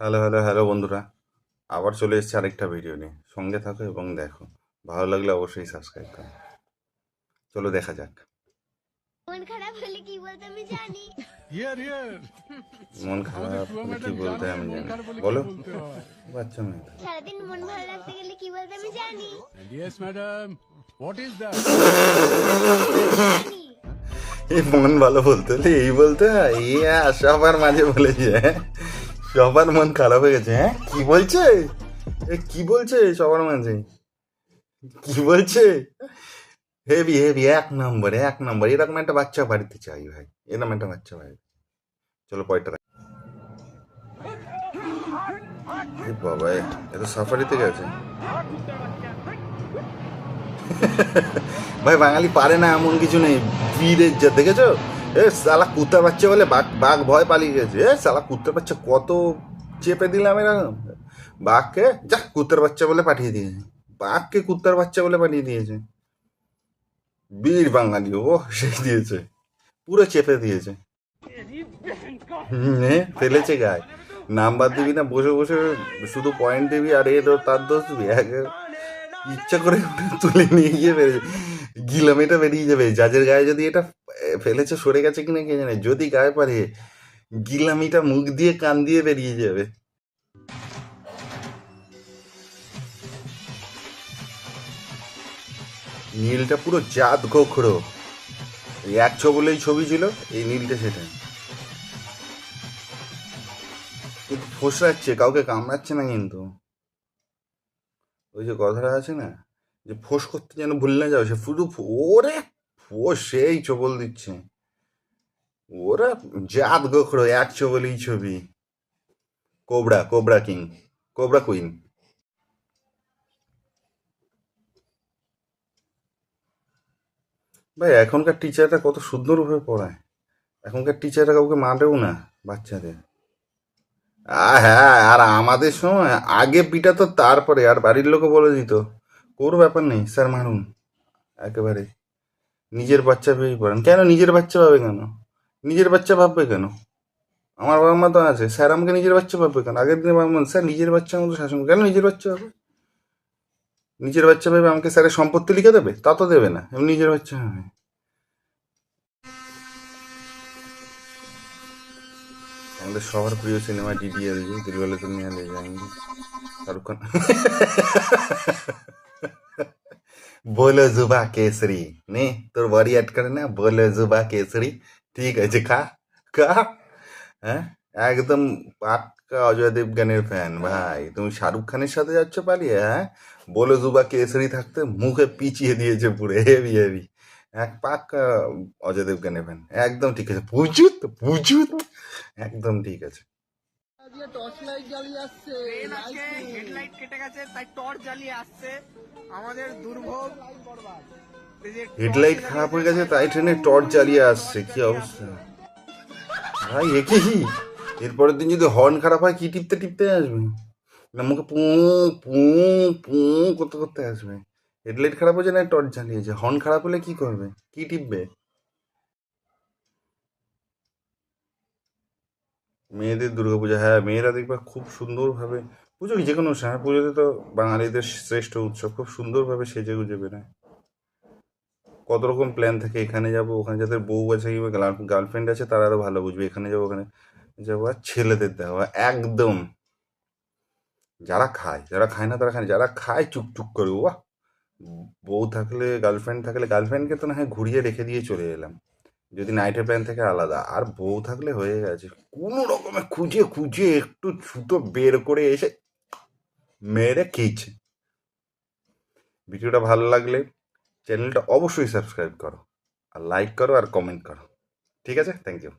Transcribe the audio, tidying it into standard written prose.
Hello hello hello বন্ধুরা, আবার চলে এসেছে আরেকটা ভিডিও নিয়ে। সঙ্গে থাকো এবং দেখো, ভালো লাগলে অবশ্যই সাবস্ক্রাইব করো। চলো দেখা যাক। মন খারাপ হলে কি বলতে আমি জানি। মন খারাপ হলে কি বলতে আমি জানি, বলো। বাচ্চা মেয়ে তো। সারাদিন মন ভালো রাখতে গেলে কি বলতে আমি জানি। Yes, madam. What is that? জানি। এই মন ভালো বলতে হলে এই বলতে হয়? সবার মাঝে বলেছে, হ্যাঁ? সবার মন খারাপ হয়ে গেছে। হ্যাঁ, কি বলছে? কি বলছে সবার মাঝে? কি বলছে? হেভি হেভি, এক নম্বর এক নম্বর। এরকম একটা বাচ্চা বাড়িতে চাই ভাই, এরকম একটা বাচ্চা বাড়িতে। চলো পয়টা। বাবা, এ তো সাফারিতে গেছে। ভাই বাঙালি পারে না এমন কিছু নেই। বীরের যা দেখেছো? সালা কুত্তার বাচ্চা বলে বাঘ বাঘ ভয় পালিয়ে গেছে। সালা কুত্তার বাচ্চা কত চেপে দিলাম এরকম। বাঘকে যা কুত্তার বাচ্চা বলে পাঠিয়ে দিয়েছে। বাঘকে কুত্তার বাচ্চা বলে পাঠিয়ে দিয়েছে। বীর বাঙালি ও সেই দিয়েছে, পুরো চেপে দিয়েছে। ফেলেছে গায়ে। নাম্বার দিবি না, বসে বসে শুধু পয়েন্ট দিবি আর তার দোষ দিবি। ইচ্ছা করে তুলে নিয়ে গিয়ে গিলামিটা বেরিয়ে যাবে। জাজের গায়ে যদি এটা ফেলেছে, সরে গেছে কিনা কে জানে, যদি গায়ে পারে গিলামিটা মুখ দিয়ে কান দিয়ে বেরিয়ে যাবে। নীলটা পুরো জাত গোখরো। এক বলেই ছবি ছিল, এই নীলটা সেটা। কিন্তু ফোসরাচ্ছে, কাউকে কামড়াচ্ছে না কিন্তু। ওই যে কথাটা আছে না, যে ফোস করতে যেন ভুল না যাও, সে শুধু ওরে ফোস সেই চবল দিচ্ছে। ওরা জাত গোখরো, এক বলেই ছবি। Cobra, cobra king, cobra queen. ভাই এখনকার টিচাররা কত সুন্দরভাবে পড়ায়। এখনকার টিচাররা কাউকে মারেও না বাচ্চাদের। হ্যাঁ, আর আমাদের সময় আগে পিটাতো, তারপরে আর বাড়ির লোকও বলে দিত কোনো ব্যাপার নেই স্যার, মারুন। একেবারে নিজের বাচ্চা ভেবেই পড়েন। কেন নিজের বাচ্চা ভাবে কেন? নিজের বাচ্চা ভাববে কেন? আমার বাবা মা তো আছে, স্যার আমাকে নিজের বাচ্চা ভাববে কেন? আগের দিনে বাবা মা স্যার নিজের বাচ্চার মতো শাসন, কেন নিজের বাচ্চা হবে? নিজের বাচ্চা ভেবে আমাকে স্যারের সম্পত্তি লিখে দেবে? তা তো দেবে না, এমনি নিজের বাচ্চা হবে। আমাদের সবার প্রিয় সিনেমা ডিডিএলজি, দিলওয়ালে দুনিয়া লে যাएंगे, শাহরুখ খান। बोलो जुबा केसरी, নে তোর বডি অ্যাড করে না, बोलो जुबा केसरी। ঠিক আছে, খা খা। হ্যাঁ, একদম পাক্কা অজয় দেবগানের ফ্যান ভাই। তুমি শাহরুখ খানের সাথে যাচ্ছ পালিয়ে? হ্যাঁ, বলো জুবা কেসরি থাকতে মুখে পিছিয়ে দিয়েছে পুরো, হেভি হেভি। এক পাক্কা অজয় দেবগানের ফ্যান। একদম ঠিক আছে, পুজুত পুজুত, একদম ঠিক আছে। দিয়ে টর্চ লাইট জ্বালিয়ে আসছে, হেডলাইট কেটে গেছে তাই টর্চ জ্বালিয়ে আসছে। আমাদের দুর্ভোগ। হেডলাইট খারাপ হয়ে গেছে তাই ট্রেনে টর্চ জ্বালিয়ে আসছে, কি অবস্থা ভাই! এ কি? এরপরের দিন যদি হর্ন খারাপ হয়, কি টিপতে টিপতে আসবে না, মুখে পু পু পু করতে করতে আসবে। হেডলাইট খারাপ হয়েছে না টর্চ জ্বালিয়েছে, হর্ন খারাপ হলে কি করবে, কি টিপবে? মেয়েদের দুর্গাপূজা, হ্যাঁ মেয়েরা দেখবা খুব সুন্দরভাবে পুজো, যে কোনো সময় পুজোতে তো বাঙালিদের শ্রেষ্ঠ উৎসব, খুব সুন্দরভাবে সেজে গুজে বেরোয়। কত রকম প্ল্যান থাকে, এখানে যাবো ওখানে, যাদের বউ আছে কিংবা গার্লফ্রেন্ড আছে তারা আরো ভালো বুঝবে, এখানে যাবো ওখানে যাবো। আর ছেলেদের দেখো একদম, যারা খায়, যারা খায় না তারা খায় না, যারা খায় চুপচুপ করে। বাহ, বউ থাকলে, গার্লফ্রেন্ড থাকলে, গার্লফ্রেন্ডকে তো না হয় ঘুরিয়ে রেখে দিয়ে চলে এলাম, যদি নাইটের প্ল্যান থেকে আলাদা। আর বউ থাকলে হয়ে গেছে, কোনো রকমে খুঁজে খুঁজে একটু ছুতো বের করে এসে মেরে খেয়েছে। ভিডিওটা ভালো লাগলে চ্যানেলটা অবশ্যই সাবস্ক্রাইব করো, আর লাইক করো, আর কমেন্ট করো। ঠিক আছে, থ্যাংক ইউ।